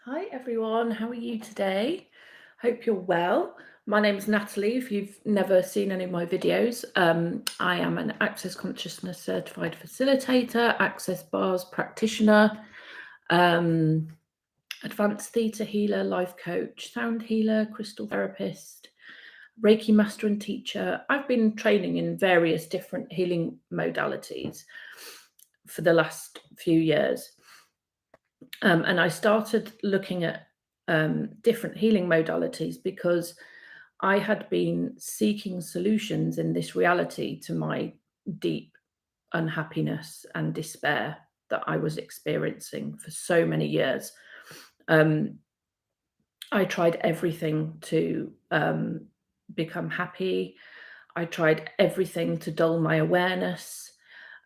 Hi everyone, how are you today? Hope you're well. My name's Natalie. If you've never seen any of my videos, I am an Access Consciousness certified facilitator, Access Bars practitioner, um, advanced theta healer, life coach, sound healer, crystal therapist, Reiki master and teacher. I've been training in various different healing modalities for the last few years. And I started looking at different healing modalities because I had been seeking solutions in this reality to my deep unhappiness and despair that I was experiencing for so many years. I tried everything to become happy. I tried everything to dull my awareness.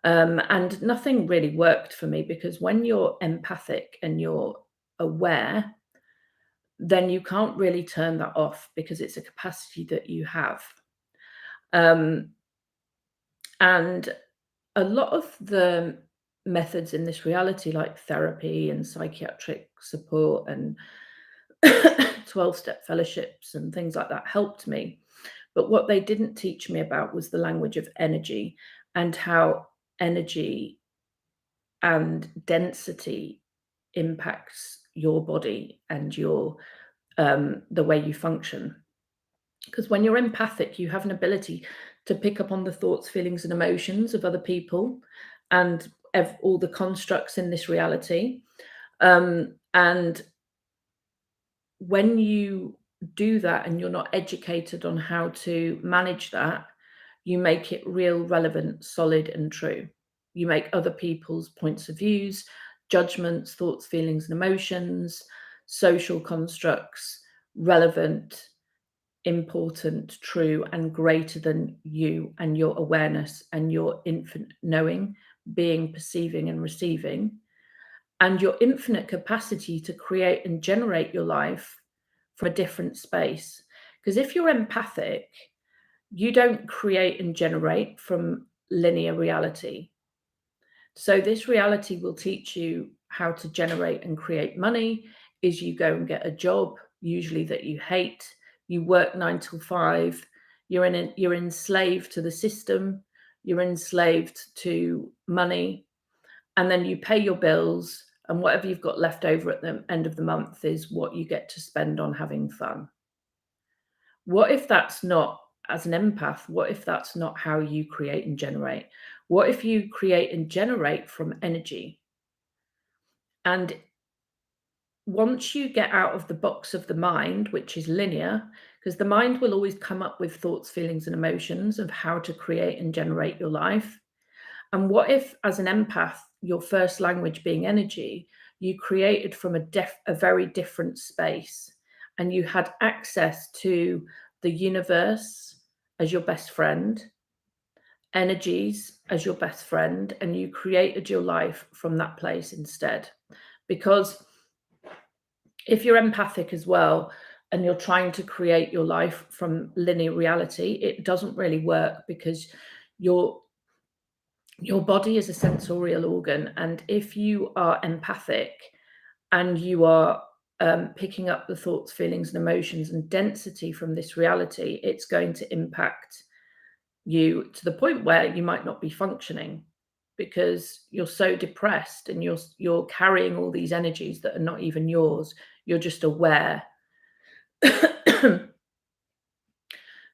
And nothing really worked for me because when you're empathic and you're aware, then you can't really turn that off because it's a capacity that you have. Um, and a lot of the methods in this reality, like therapy and psychiatric support and 12-step fellowships and things like that, helped me. But what they didn't teach me about was the language of energy and how energy and density impacts your body and your the way you function. Because when you're empathic, you have an ability to pick up on the thoughts, feelings, and emotions of other people and all the constructs in this reality. And when you do that and you're not educated on how to manage that, you make it real, relevant, solid, and true. You make other people's points of views, judgments, thoughts, feelings, and emotions, social constructs relevant, important, true, and greater than you and your awareness and your infinite knowing, being, perceiving, and receiving, and your infinite capacity to create and generate your life from a different space. Because if you're empathic, you don't create and generate from linear reality. So this reality will teach you how to generate and create money is you go and get a job, usually that you hate, you work 9 till 5, you're enslaved to the system, you're enslaved to money, and then you pay your bills, and whatever you've got left over at the end of the month is what you get to spend on having fun. What if that's not, as an empath, what if that's not how you create and generate? What if you create and generate from energy? And once you get out of the box of the mind, which is linear, because the mind will always come up with thoughts, feelings, and emotions of how to create and generate your life. And what if, as an empath, your first language being energy, you created from a very different space and you had access to the universe as your best friend, energies as your best friend, and you created your life from that place instead? Because if you're empathic as well and you're trying to create your life from linear reality, it doesn't really work because your your body is a sensorial organ, and if you are empathic and you are picking up the thoughts, feelings, and emotions and density from this reality, it's going to impact you to the point where you might not be functioning because you're so depressed and you're carrying all these energies that are not even yours. You're just aware.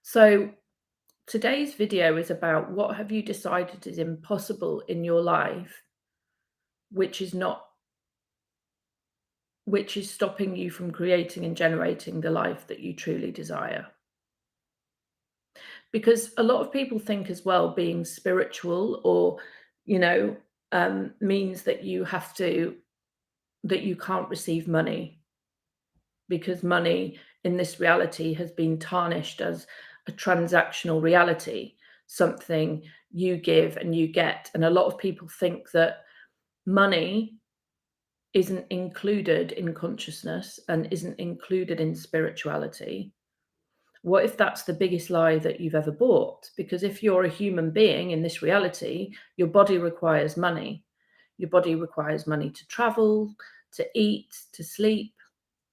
So today's video is about what have you decided is impossible in your life, which is not which is stopping you from creating and generating the life that you truly desire. Because a lot of people think as well being spiritual or, you know, means that you can't receive money because money in this reality has been tarnished as a transactional reality, something you give and you get. And a lot of people think that money isn't included in consciousness and isn't included in spirituality. What if that's the biggest lie that you've ever bought? Because if you're a human being in this reality, your body requires money. Your body requires money to travel, to eat, to sleep.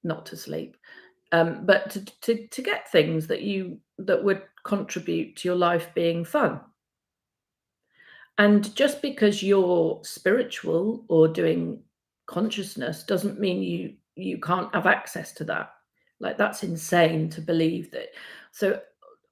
not to sleep, but to get things that would contribute to your life being fun. And just because you're spiritual or doing consciousness doesn't mean you can't have access to that. Like, that's insane to believe that. So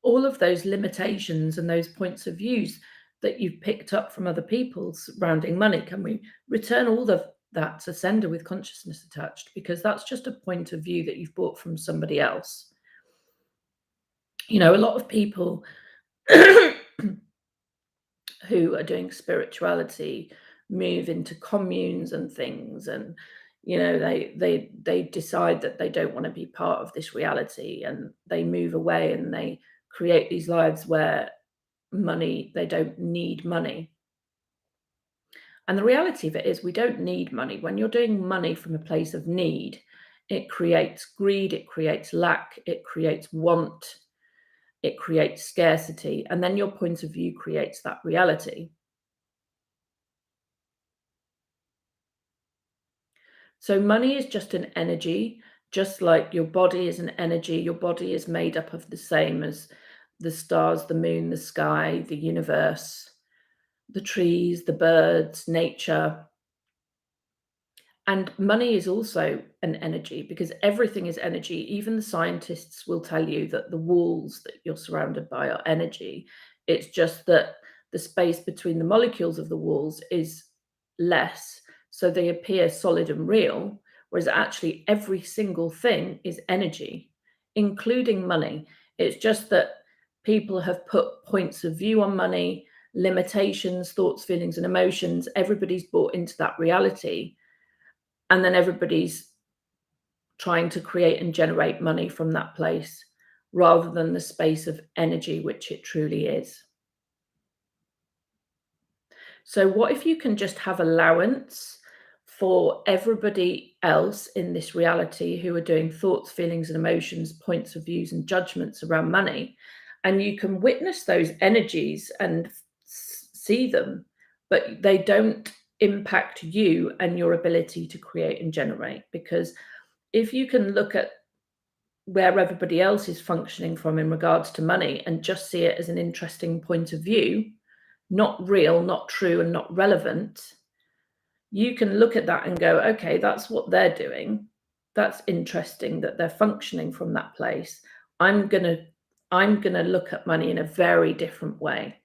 all of those limitations and those points of views that you've picked up from other people surrounding money, can we return all of that to sender with consciousness attached? Because that's just a point of view that you've bought from somebody else. A lot of people who are doing spirituality move into communes and things, and they decide that they don't want to be part of this reality, and they move away and they create these lives where they don't need money. And the reality of it is, we don't need money. When you're doing money from a place of need, it creates greed, it creates lack, it creates want, it creates scarcity, and then your point of view creates that reality. So money is just an energy, just like your body is an energy. Your body is made up of the same as the stars, the moon, the sky, the universe, the trees, the birds, nature. And money is also an energy, because everything is energy. Even the scientists will tell you that the walls that you're surrounded by are energy. It's just that the space between the molecules of the walls is less, so they appear solid and real, whereas actually every single thing is energy, including money. It's just that people have put points of view on money, limitations, thoughts, feelings, and emotions. Everybody's bought into that reality, and then everybody's trying to create and generate money from that place, rather than the space of energy, which it truly is. So what if you can just have allowance for everybody else in this reality who are doing thoughts, feelings, and emotions, points of views, and judgments around money, and you can witness those energies and see them, but they don't impact you and your ability to create and generate? Because if you can look at where everybody else is functioning from in regards to money and just see it as an interesting point of view, not real, not true, and not relevant, you can look at that and go, okay, that's what they're doing. That's interesting that they're functioning from that place. I'm gonna look at money in a very different way.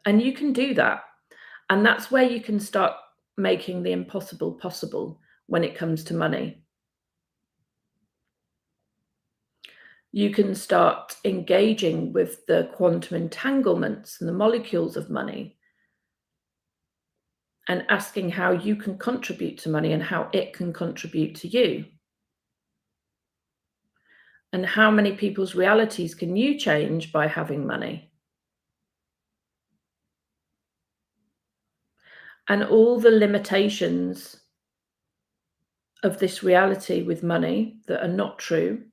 And you can do that. And that's where you can start making the impossible possible when it comes to money. You can start engaging with the quantum entanglements and the molecules of money, and asking how you can contribute to money and how it can contribute to you. And how many people's realities can you change by having money? And all the limitations of this reality with money that are not true,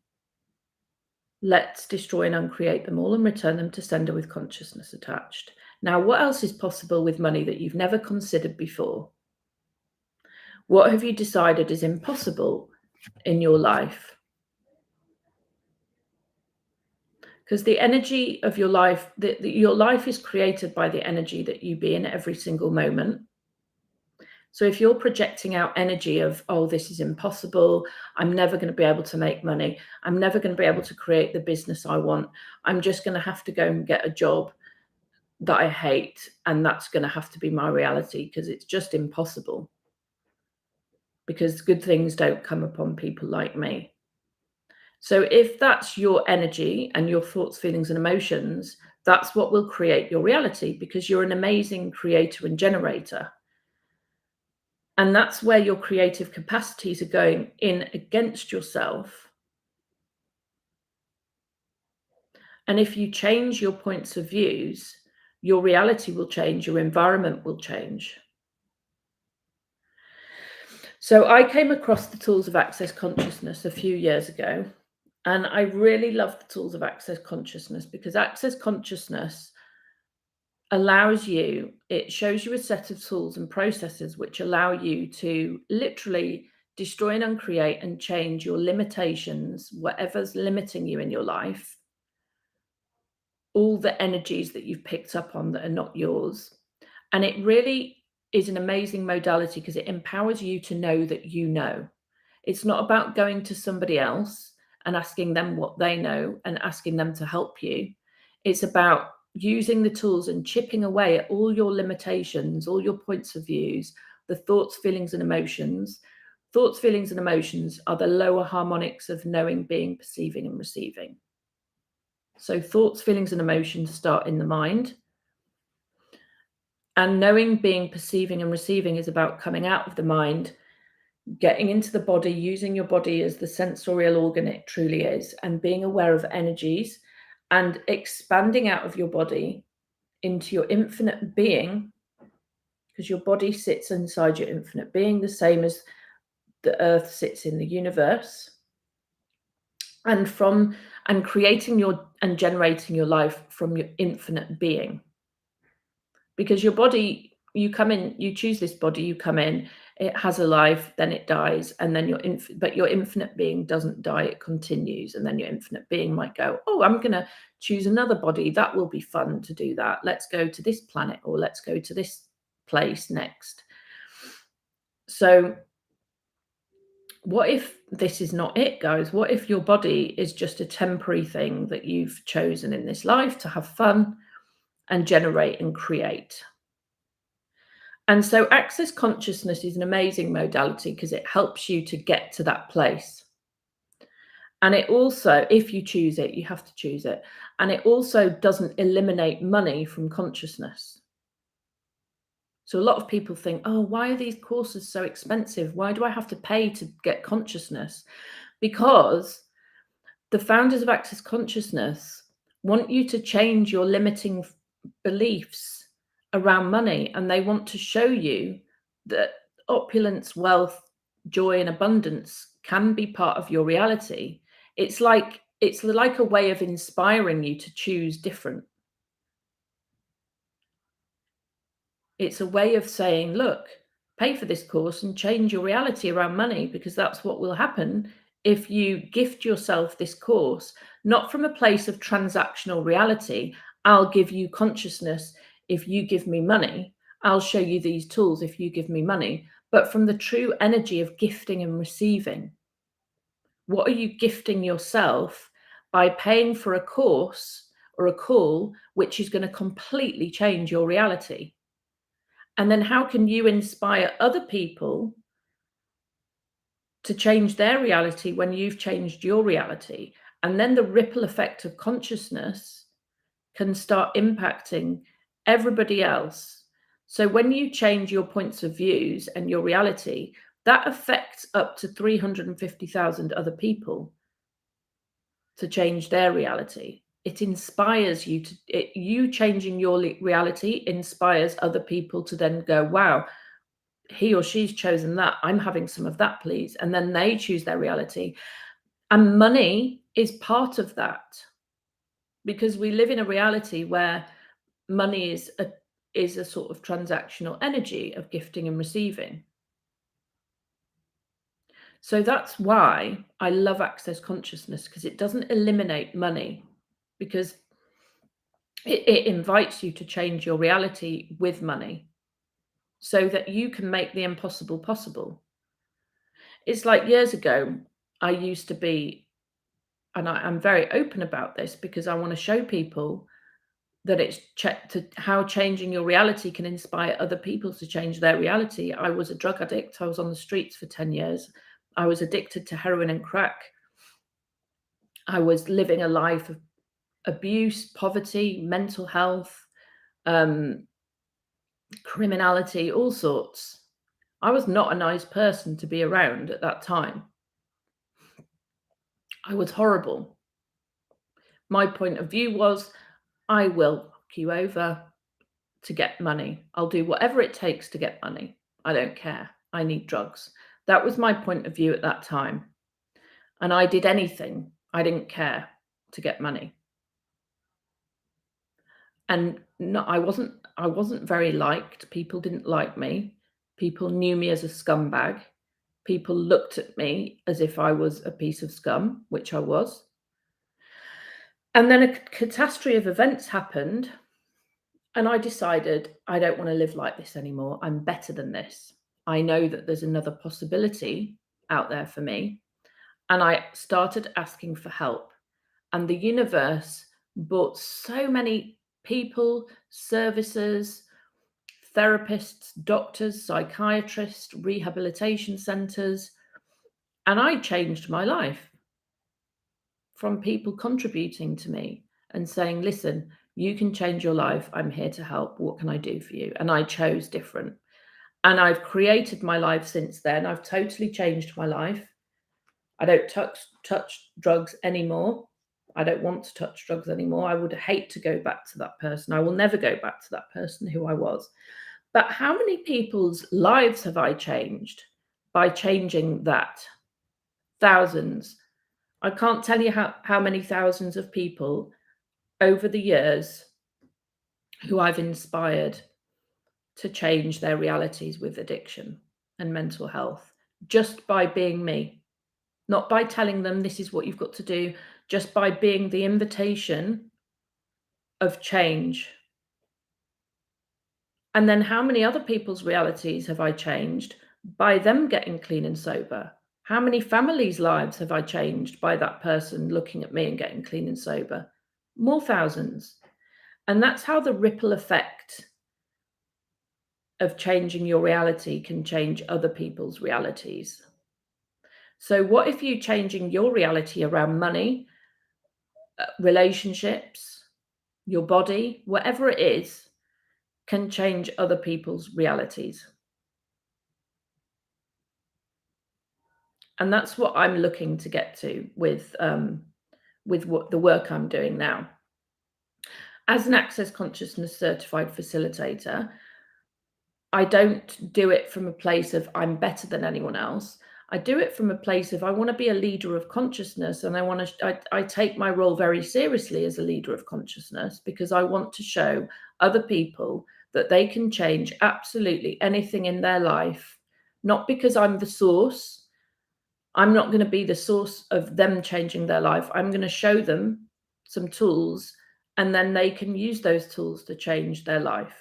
let's destroy and uncreate them all and return them to sender with consciousness attached. Now, what else is possible with money that you've never considered before? What have you decided is impossible in your life? Because the energy of your life, your life is created by the energy that you be in every single moment. So if you're projecting out energy of, oh, this is impossible, I'm never going to be able to make money, I'm never going to be able to create the business I want, I'm just going to have to go and get a job that I hate, and that's going to have to be my reality because it's just impossible. Because good things don't come upon people like me. So if that's your energy and your thoughts, feelings, and emotions, that's what will create your reality, because you're an amazing creator and generator. And that's where your creative capacities are going in against yourself. And if you change your points of views, your reality will change, your environment will change. So I came across the tools of access consciousness a few years ago, and I really love the tools of access consciousness, because access consciousness it shows you a set of tools and processes which allow you to literally destroy and uncreate and change your limitations, whatever's limiting you in your life, all the energies that you've picked up on that are not yours. And it really is an amazing modality because it empowers you to know that you know. It's not about going to somebody else and asking them what they know and asking them to help you. It's about using the tools and chipping away at all your limitations, all your points of views, the thoughts, feelings, and emotions. Thoughts, feelings, and emotions are the lower harmonics of knowing, being, perceiving, and receiving. So thoughts, feelings, and emotions start in the mind. And knowing, being, perceiving, and receiving is about coming out of the mind, getting into the body, using your body as the sensorial organ it truly is, and being aware of energies and expanding out of your body into your infinite being, because your body sits inside your infinite being, the same as the earth sits in the universe. And creating your and generating your life from your infinite being. Because your body, you come in, you choose this body, you come in, it has a life, then it dies, and then but your infinite being doesn't die, it continues. And then your infinite being might go, oh, I'm going to choose another body, that will be fun to do that, let's go to this planet, or let's go to this place next. So what if this is not it, guys? What if your body is just a temporary thing that you've chosen in this life to have fun and generate and create? And so access consciousness is an amazing modality because it helps you to get to that place. And it also, if you choose it, you have to choose it. And it also doesn't eliminate money from consciousness. So a lot of people think, oh, why are these courses so expensive? Why do I have to pay to get consciousness? Because the founders of Access Consciousness want you to change your limiting beliefs around money, and they want to show you that opulence, wealth, joy, and abundance can be part of your reality. It's like a way of inspiring you to choose different. It's a way of saying, look, pay for this course and change your reality around money, because that's what will happen if you gift yourself this course, not from a place of transactional reality. I'll give you consciousness if you give me money. I'll show you these tools if you give me money, but from the true energy of gifting and receiving. What are you gifting yourself by paying for a course or a call which is going to completely change your reality? And then how can you inspire other people to change their reality when you've changed your reality? And then the ripple effect of consciousness can start impacting everybody else. So when you change your points of views and your reality, that affects up to 350,000 other people to change their reality. It inspires you you changing your reality inspires other people to then go, wow, he or she's chosen that, I'm having some of that, please. And then they choose their reality. And money is part of that, because we live in a reality where money is a sort of transactional energy of gifting and receiving. So that's why I love access consciousness, because it doesn't eliminate money, because it invites you to change your reality with money so that you can make the impossible possible. It's like years ago, I used to be, and I'm very open about this because I want to show people that it's how changing your reality can inspire other people to change their reality. I was a drug addict. I was on the streets for 10 years. I was addicted to heroin and crack. I was living a life of abuse, poverty, mental health, criminality, all sorts. I was not a nice person to be around at that time. I was horrible. My point of view was, I will fuck you over to get money. I'll do whatever it takes to get money. I don't care. I need drugs. That was my point of view at that time. And I did anything, I didn't care, to get money. And no, I wasn't very liked. People didn't like me. People knew me as a scumbag. People looked at me as if I was a piece of scum, which I was. And then a catastrophe of events happened, and I decided I don't want to live like this anymore. I'm better than this. I know that there's another possibility out there for me. And I started asking for help. And the universe brought so many people, services, therapists, doctors, psychiatrists, rehabilitation centers. And I changed my life from people contributing to me and saying, listen, you can change your life. I'm here to help. What can I do for you? And I chose different. And I've created my life since then. I've totally changed my life. I don't touch drugs anymore. I don't want to touch drugs anymore. I would hate to go back to that person. I will never go back to that person who I was. But how many people's lives have I changed by changing that? Thousands. I can't tell you how many thousands of people over the years who I've inspired to change their realities with addiction and mental health just by being me. Not by telling them this is what you've got to do, just by being the invitation of change. And then how many other people's realities have I changed by them getting clean and sober? How many families' lives have I changed by that person looking at me and getting clean and sober? More thousands. And that's how the ripple effect of changing your reality can change other people's realities. So, what if you changing your reality around money, relationships, your body, whatever it is, can change other people's realities? And that's what I'm looking to get to with what the work I'm doing now. As an Access Consciousness certified facilitator, I don't do it from a place of I'm better than anyone else. I do it from a place of I want to be a leader of consciousness, and I take my role very seriously as a leader of consciousness because I want to show other people that they can change absolutely anything in their life, not because I'm the source. I'm not going to be the source of them changing their life. I'm going to show them some tools, and then they can use those tools to change their life.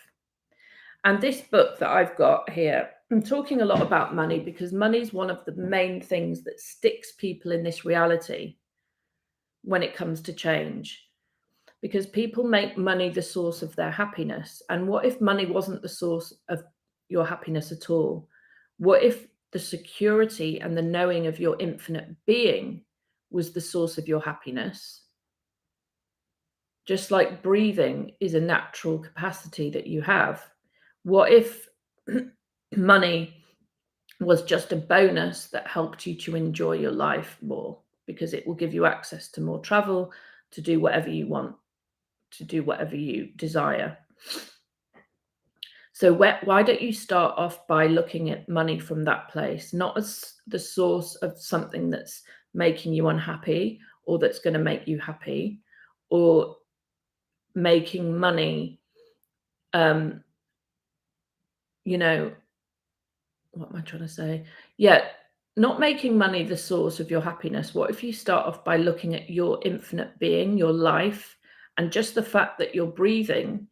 And this book that I've got here, I'm talking a lot about money because money is one of the main things that sticks people in this reality when it comes to change. Because people make money the source of their happiness. And what if money wasn't the source of your happiness at all? What if the security and the knowing of your infinite being was the source of your happiness? Just like breathing is a natural capacity that you have. What if money was just a bonus that helped you to enjoy your life more because it will give you access to more travel, to do whatever you want, to do whatever you desire? So why don't you start off by looking at money from that place, not as the source of something that's making you unhappy or that's going to make you happy, or making money, you know, what am I trying to say? Yeah, not making money the source of your happiness. What if you start off by looking at your infinite being, your life, and just the fact that you're breathing,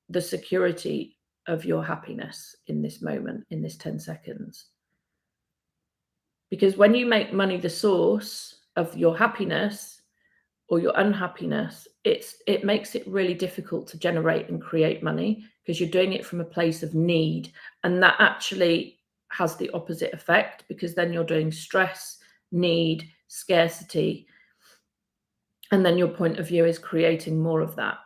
the security of your happiness in this moment, in this 10 seconds? Because when you make money the source of your happiness or your unhappiness, it makes it really difficult to generate and create money because you're doing it from a place of need. And that actually has the opposite effect because then you're doing stress, need, scarcity. And then your point of view is creating more of that.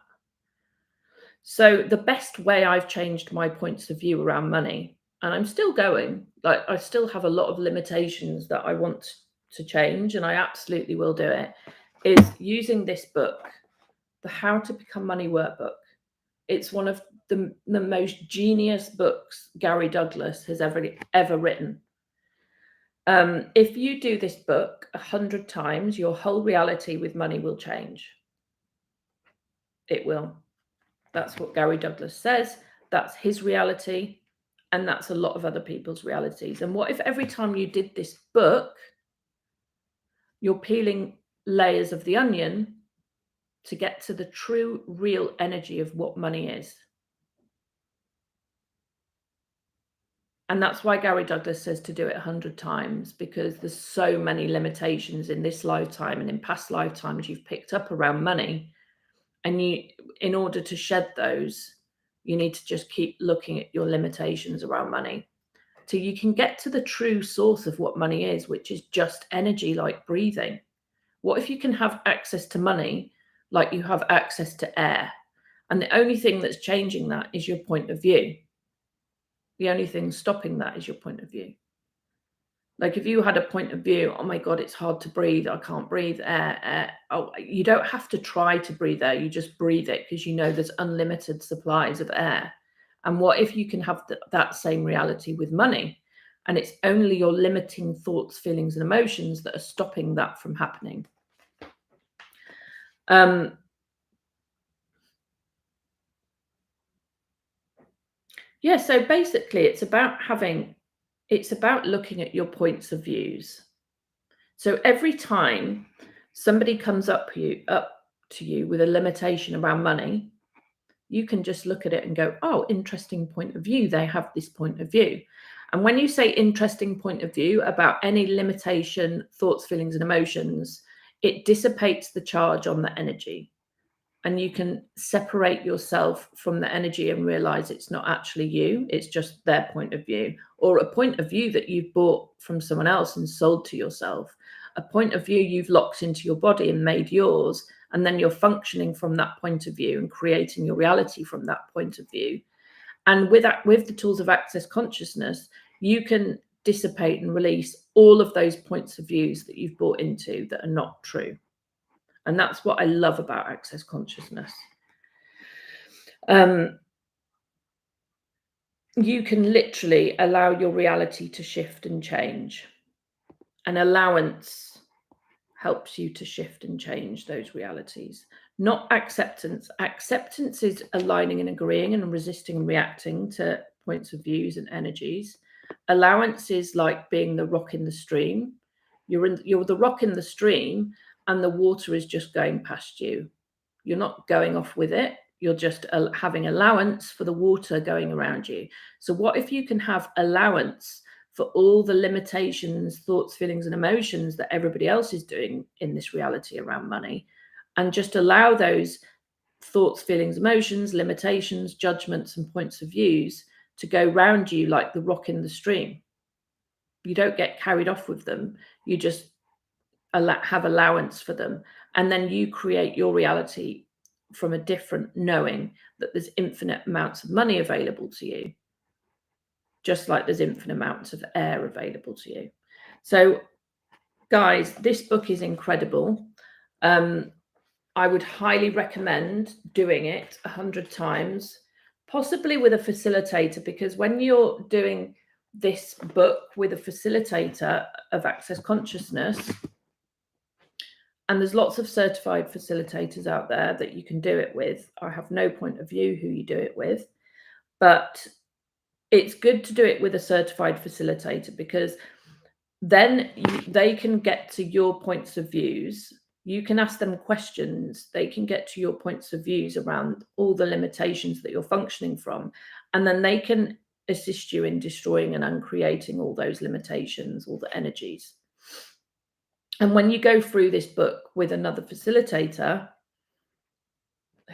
So the best way I've changed my points of view around money, and I'm still going, like I still have a lot of limitations that I want to change, and I absolutely will do it, is using this book, the How to Become Money Workbook. It's one of the most genius books Gary Douglas has ever written. If you do this book 100 times, your whole reality with money will change. It will. That's what Gary Douglas says. That's his reality. And that's a lot of other people's realities. And what if every time you did this book, you're peeling layers of the onion to get to the true, real energy of what money is? And that's why Gary Douglas says to do it 100 times, because there's so many limitations in this lifetime and in past lifetimes you've picked up around money. And in order to shed those, you need to just keep looking at your limitations around money till you can get to the true source of what money is, which is just energy, like breathing. What if you can have access to money like you have access to air? And the only thing that's changing that is your point of view. The only thing stopping that is your point of view. Like if you had a point of view, oh my God, it's hard to breathe. I can't breathe air. Oh, you don't have to try to breathe air. You just breathe it because you know there's unlimited supplies of air. And what if you can have that same reality with money? And it's only your limiting thoughts, feelings, and emotions that are stopping that from happening. Yeah, so basically it's about looking at your points of views. So every time somebody comes up to you with a limitation around money, you can just look at it and go, oh, interesting point of view. They have this point of view. And when you say interesting point of view about any limitation, thoughts, feelings, and emotions, it dissipates the charge on the energy. And you can separate yourself from the energy and realize it's not actually you, it's just their point of view, or a point of view that you've bought from someone else and sold to yourself, a point of view you've locked into your body and made yours, and then you're functioning from that point of view and creating your reality from that point of view. And with the tools of Access Consciousness, you can dissipate and release all of those points of views that you've bought into that are not true. And that's what I love about Access Consciousness. You can literally allow your reality to shift and change. And allowance helps you to shift and change those realities. Not acceptance. Acceptance is aligning and agreeing and resisting and reacting to points of views and energies. Allowance is like being the rock in the stream. You're the rock in the stream, and the water is just going past you. You're not going off with it. You're just having allowance for the water going around you. So what if you can have allowance for all the limitations, thoughts, feelings, and emotions that everybody else is doing in this reality around money, and just allow those thoughts, feelings, emotions, limitations, judgments, and points of views to go round you like the rock in the stream. You don't get carried off with them. You just have allowance for them. And then you create your reality from a different knowing that there's infinite amounts of money available to you, just like there's infinite amounts of air available to you. So, guys, this book is incredible. I would highly recommend doing it 100 times, possibly with a facilitator, because when you're doing this book with a facilitator of Access Consciousness, and there's lots of certified facilitators out there that you can do it with. I have no point of view who you do it with, but it's good to do it with a certified facilitator, because then they can get to your points of views. You can ask them questions. They can get to your points of views around all the limitations that you're functioning from. And then they can assist you in destroying and uncreating all those limitations, all the energies. And when you go through this book with another facilitator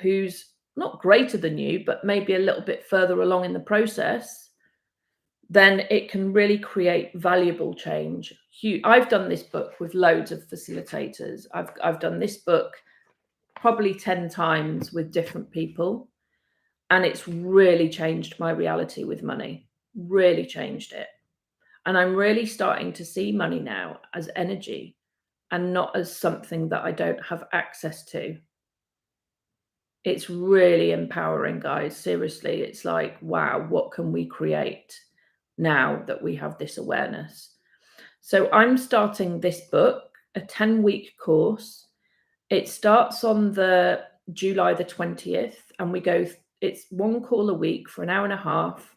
who's not greater than you, but maybe a little bit further along in the process, then it can really create valuable change. I've done this book with loads of facilitators. I've done this book probably 10 times with different people, and it's really changed my reality with money, really changed it. And I'm really starting to see money now as energy and not as something that I don't have access to. It's really empowering, guys. Seriously, it's like, wow, what can we create now that we have this awareness? So I'm starting this book, a 10-week course. It starts on the July the 20th, and it's one call a week for an hour and a half.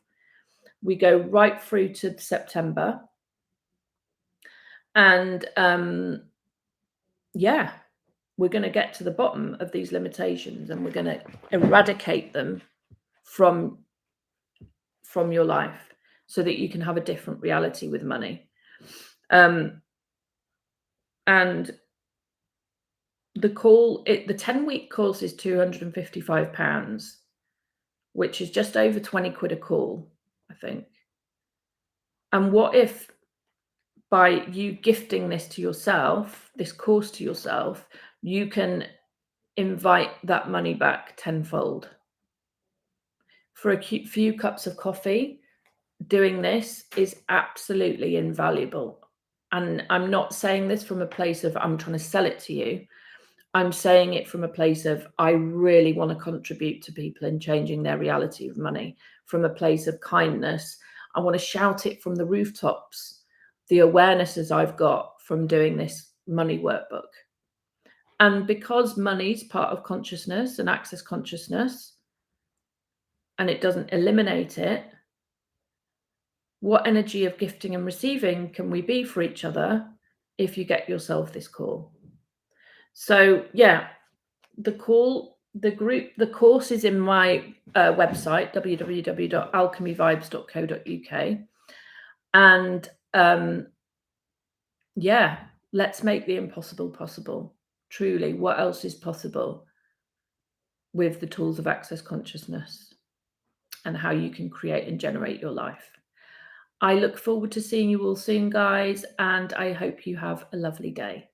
We go right through to September. And yeah, we're going to get to the bottom of these limitations, and we're going to eradicate them from your life so that you can have a different reality with money. And the 10-week course is £255, which is just over 20 quid a call, I think. And what if by you gifting this to yourself, this course to yourself, you can invite that money back tenfold? For a few cups of coffee, doing this is absolutely invaluable. And I'm not saying this from a place of I'm trying to sell it to you. I'm saying it from a place of I really want to contribute to people in changing their reality of money, from a place of kindness. I want to shout it from the rooftops, the awarenesses I've got from doing this money workbook. And because money's part of consciousness and access consciousness, and it doesn't eliminate it, what energy of gifting and receiving can we be for each other if you get yourself this call? So yeah, the course is in my website, www.alchemyvibes.co.uk. And yeah, let's make the impossible possible. Truly, what else is possible with the tools of access consciousness and how you can create and generate your life? I look forward to seeing you all soon, guys, and I hope you have a lovely day.